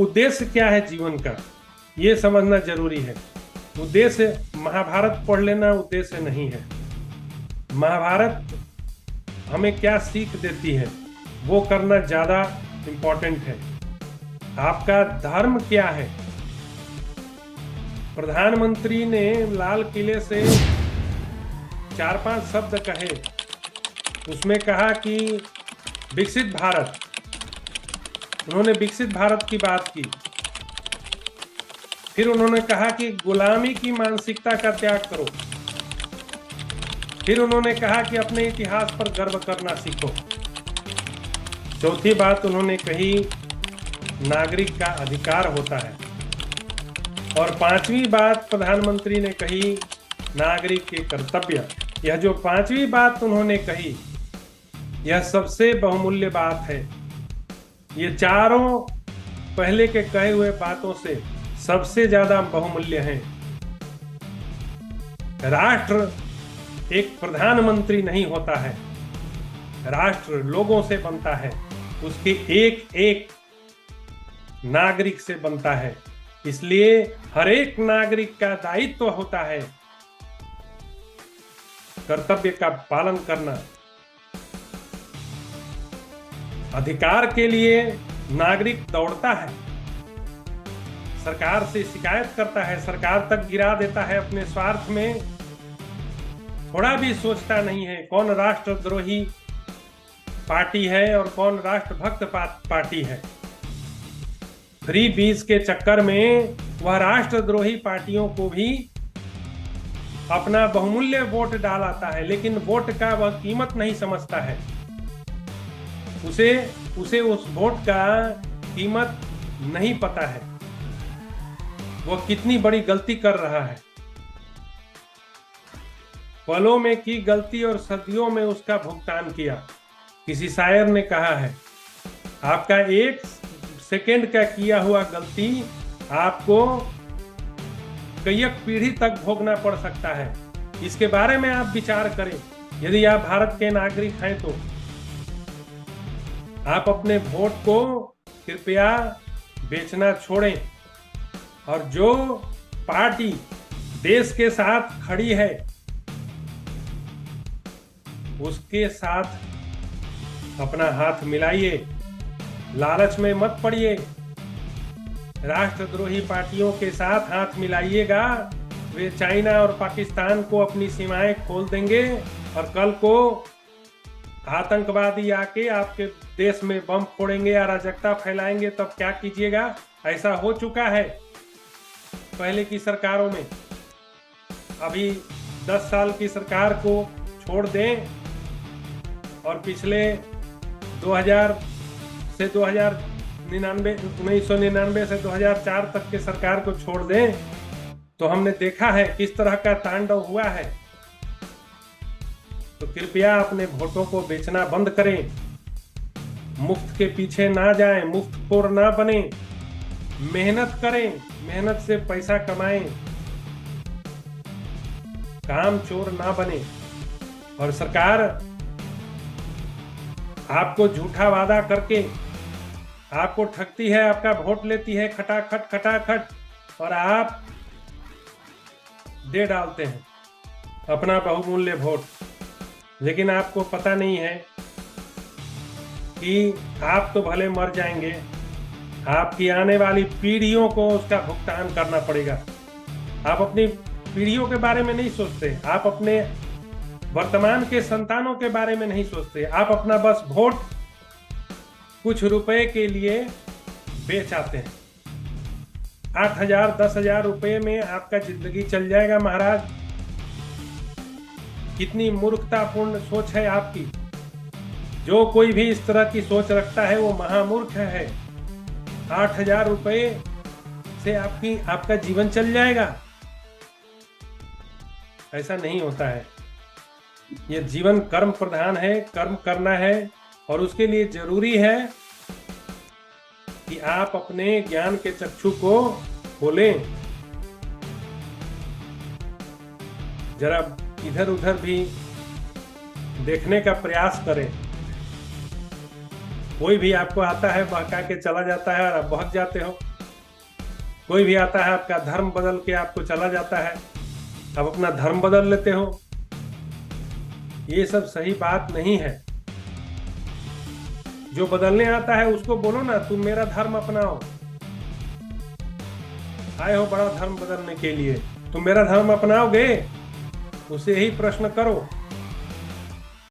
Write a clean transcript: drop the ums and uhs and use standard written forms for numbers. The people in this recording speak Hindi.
उद्देश्य क्या है जीवन का, ये समझना जरूरी है। उद्देश्य महाभारत पढ़ लेना उद्देश्य नहीं है। महाभारत हमें क्या सीख देती है वो करना ज्यादा इम्पोर्टेंट है। आपका धर्म क्या है। प्रधानमंत्री ने लाल किले से 4-5 शब्द कहे, उसमें कहा कि विकसित भारत, उन्होंने विकसित भारत की बात की। फिर उन्होंने कहा कि गुलामी की मानसिकता का त्याग करो। फिर उन्होंने कहा कि अपने इतिहास पर गर्व करना सीखो। चौथी बात उन्होंने कही, नागरिक का अधिकार होता है। और 5वीं बात प्रधानमंत्री ने कही, नागरिक के कर्तव्य। यह जो 5वीं बात उन्होंने कही, यह सबसे बहुमूल्य बात है। ये चारों पहले के कहे हुए बातों से सबसे ज्यादा बहुमूल्य हैं। राष्ट्र एक प्रधानमंत्री नहीं होता है, राष्ट्र लोगों से बनता है, उसके एक एक नागरिक से बनता है। इसलिए हर एक नागरिक का दायित्व होता है कर्तव्य का पालन करना। अधिकार के लिए नागरिक दौड़ता है, सरकार से शिकायत करता है, सरकार तक गिरा देता है अपने स्वार्थ में, थोड़ा भी सोचता नहीं है कौन राष्ट्रद्रोही पार्टी है और कौन राष्ट्रभक्त पार्टी है। फ्री बीज के चक्कर में वह राष्ट्रद्रोही पार्टियों को भी अपना बहुमूल्य वोट डाल आता है, लेकिन वोट का वह कीमत नहीं समझता है। उसे उस वोट का कीमत नहीं पता है, वह कितनी बड़ी गलती कर रहा है। पलों में की गलती और सदियों में उसका भुगतान किया। किसी शायर ने कहा है, आपका 1 सेकेंड का किया हुआ गलती आपको कई पीढ़ी तक भोगना पड़ सकता है। इसके बारे में आप विचार करें। यदि आप भारत के नागरिक हैं तो आप अपने वोट को कृपया बेचना छोड़ें और जो पार्टी देश के साथ खड़ी है उसके साथ अपना हाथ मिलाइए, लालच में मत पड़िए। राष्ट्रद्रोही पार्टियों के साथ हाथ मिलाइएगा, वे चाइना और पाकिस्तान को अपनी सीमाएं खोल देंगे और कल को आतंकवादी आके आपके देश में बम फोड़ेंगे, अराजकता फैलाएंगे, तब क्या कीजिएगा। ऐसा हो चुका है पहले की सरकारों में। अभी 10 साल की सरकार को छोड़ दें और पिछले 1999 से 2004 तक के सरकार को छोड़ दें तो हमने देखा है किस तरह का तांडव हुआ है। तो कृपया अपने वोटों को बेचना बंद करें, मुफ्त के पीछे ना जाएं, मुफ्तखोर ना बने, मेहनत करें, मेहनत से पैसा कमाएं, काम चोर ना बने। और सरकार आपको झूठा वादा करके आपको ठगती है, आपका वोट लेती है खटाखट खटाखट, और आप दे डालते हैं अपना बहुमूल्य वोट। लेकिन आपको पता नहीं है कि आप तो भले मर जाएंगे, आपकी आने वाली पीढ़ियों को उसका भुगतान करना पड़ेगा। आप अपनी पीढ़ियों के बारे में नहीं सोचते, आप अपने वर्तमान के संतानों के बारे में नहीं सोचते। आप अपना बस वोट कुछ रुपए के लिए बेच आते हैं। 8,000 10,000 रुपए में आपका जिंदगी चल जाएगा महाराज। कितनी मूर्खतापूर्ण सोच है आपकी। जो कोई भी इस तरह की सोच रखता है वो महामूर्ख है। 8,000 रुपए से आपका जीवन चल जाएगा, ऐसा नहीं होता है। ये जीवन कर्म प्रधान है, कर्म करना है और उसके लिए जरूरी है कि आप अपने ज्ञान के चक्षु को खोलें। जरा इधर उधर भी देखने का प्रयास करें। कोई भी आपको आता है बहका के चला जाता है और आप बहक जाते हो। कोई भी आता है आपका धर्म बदल के आपको चला जाता है, आप अपना धर्म बदल लेते हो। ये सब सही बात नहीं है। जो बदलने आता है उसको बोलो ना, तुम मेरा धर्म अपनाओ। आए हो बड़ा धर्म बदलने के लिए, तुम मेरा धर्म अपनाओगे? उसे ही प्रश्न करो।